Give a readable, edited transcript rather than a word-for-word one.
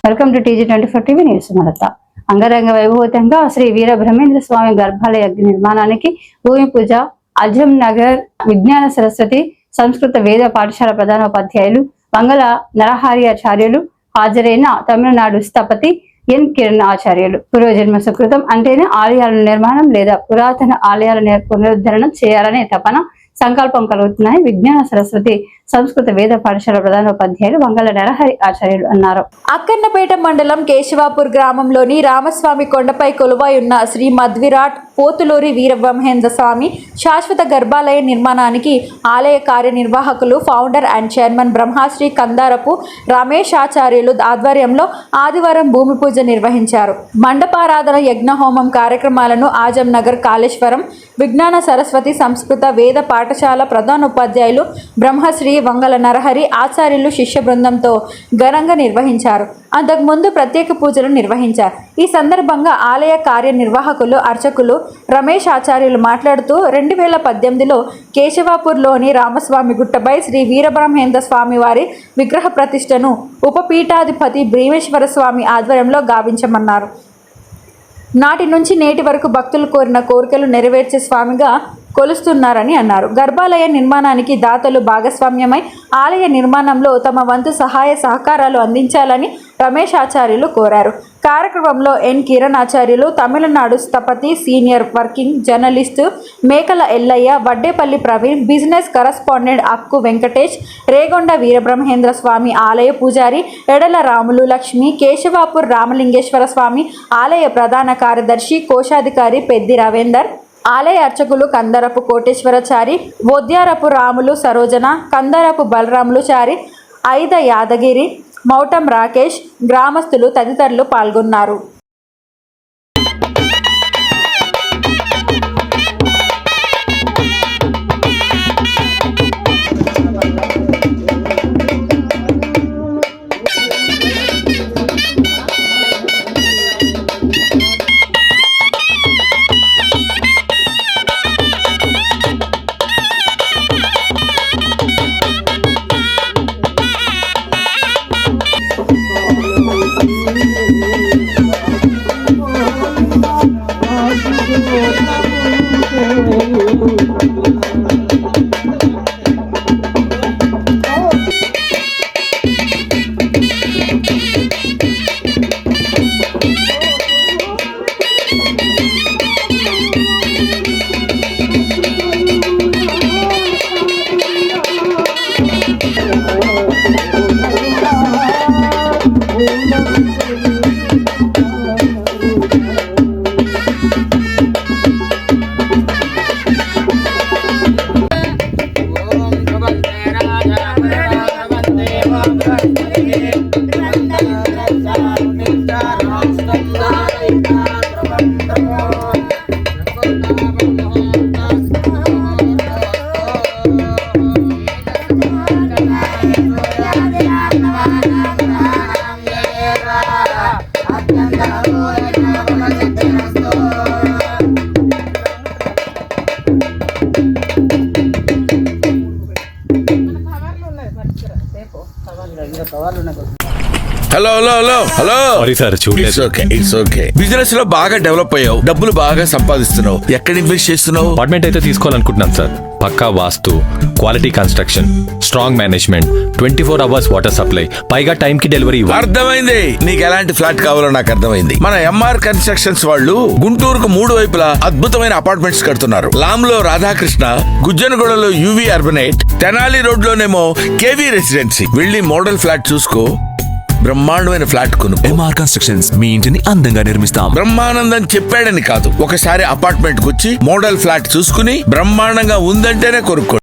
Welcome to TG24 TV news. మరత అంగరంగ వైభవంగా శ్రీ వీర బ్రహ్మేంద్ర స్వామి గర్భాలయ నిర్మాణానికి భూమి పూజ అజం నగర్ విజ్ఞాన సరస్వతి సంస్కృత వేద పాఠశాల ప్రధానోపాధ్యాయులు వంగల నరహరి ఆచార్యులు హాజరైన తమిళనాడు స్థపతి ఎన్ కిరణ్ ఆచార్యులు. పూర్వజన్మ సుకృతం అంటేనే ఆలయాల నిర్మాణం లేదా పురాతన ఆలయాల పునరుద్ధరణ చేయాలనే తపన సంకల్పం కలుగుతుందని విజ్ఞాన సరస్వతి సంస్కృత వేద పాఠశాల ప్రధానోపాధ్యాయులు వంగల నరహరి ఆచార్యులు అన్నారు. అక్కన్నపేట మండలం కేశవాపూర్ గ్రామంలోని రామస్వామి కొండపై కొలువై ఉన్న శ్రీ మధ్విరాట్ పోతులూరి వీరబ్రహ్మేంద్ర స్వామి శాశ్వత గర్భాలయ నిర్మాణానికి ఆలయ కార్యనిర్వాహకులు founder and chairman Brahmasri Kandarapu Ramesh Acharyulu ఆధ్వర్యంలో ఆదివారం భూమి పూజ నిర్వహించారు. మండపారాధన యజ్ఞ హోమం కార్యక్రమాలను ఆజం నగర్ కాళేశ్వరం విజ్ఞాన సరస్వతి సంస్కృత వేద పాఠశాల ప్రధానోపాధ్యాయులు బ్రహ్మశ్రీ వంగల నరహరి ఆచార్యులు శిష్య బృందంతో ఘనంగా నిర్వహించారు. అంతకుముందు ప్రత్యేక పూజలు నిర్వహించారు. ఈ సందర్భంగా ఆలయ కార్యనిర్వాహకులు అర్చకులు రమేష్ ఆచార్యులు మాట్లాడుతూ 2018లో కేశవాపూర్లోని రామస్వామి గుట్టపై శ్రీ వీరబ్రహ్మేంద్ర స్వామి వారి విగ్రహ ప్రతిష్టను ఉపపీఠాధిపతి భీమేశ్వర స్వామి ఆధ్వర్యంలో గావించమన్నారు. నాటి నుంచి నేటి వరకు భక్తులు కోరిన కోరికలు నెరవేర్చే స్వామిగా కొలుస్తున్నారని అన్నారు. గర్భాలయ నిర్మాణానికి దాతలు భాగస్వామ్యమై ఆలయ నిర్మాణంలో తమ వంతు సహాయ సహకారాలు అందించాలని రమేష్ ఆచార్యులు కోరారు. కార్యక్రమంలో ఎన్ కిరణ్ ఆచార్యులు, తమిళనాడు స్థపతి సీనియర్ వర్కింగ్ జర్నలిస్టు మేకల ఎల్లయ్య, వడ్డేపల్లి ప్రవీణ్, బిజినెస్ కరస్పాండెంట్ అక్కు వెంకటేష్, రేగొండ వీరబ్రహ్మేంద్ర స్వామి ఆలయ పూజారి ఎడల రాములు లక్ష్మి, కేశవాపూర్ రామలింగేశ్వర స్వామి ఆలయ ప్రధాన కార్యదర్శి కోశాధికారి పెద్ది రవీందర్, ఆలయ అర్చకులు కందరపు కోటేశ్వరచారి, వోద్యారపు రాములు సరోజన, కందరపు బలరాములు చారి, ఐద యాదగిరి, మౌటం రాకేష్, గ్రామస్తులు తదితరులు పాల్గొన్నారు. Hello hello hello hello sorry sir, చూడలేదు. It's okay. బిజినెస్ లో బాగా డెవలప్ అయ్యావు, డబ్బులు బాగా సంపాదిస్తున్నావు. ఎక్కడ ఇన్వెస్ట్ చేస్తున్నావు? అపార్ట్మెంట్ అయితే తీసుకోవాలనుకుంటున్నాను సార్. పక్కా వాస్తు, quality construction, strong management, 24 hours water supply, పైగా టైం కి డెలివరీ. అర్థమైంది. నీకు ఎలాంటి ఫ్లాట్ కావాలో నాకు అర్థమైంది. మన ఎంఆర్ కన్స్ట్రక్షన్స్ వాళ్ళు గుంటూరుకు 3 వైపులా అద్భుతమైన అపార్ట్మెంట్స్ కడుతున్నారు. లామ్ లో Radhakrishna, గుజ్జనగూడలో UV అర్బనేట్, Tenali road లోనేమో KV residency. వెళ్ళి మోడల్ ఫ్లాట్ చూసుకో, బ్రహ్మాండమైన ఫ్లాట్ కొను. ఎంఆర్ కన్స్ట్రక్షన్స్ మీ ఇంటిని అందంగా నిర్మిస్తాం. బ్రహ్మానందం చెప్పాడని కాదు, ఒకసారి అపార్ట్మెంట్ కు వచ్చి మోడల్ ఫ్లాట్ చూసుకుని బ్రహ్మాండంగా ఉందంటేనే కొనుక్కో.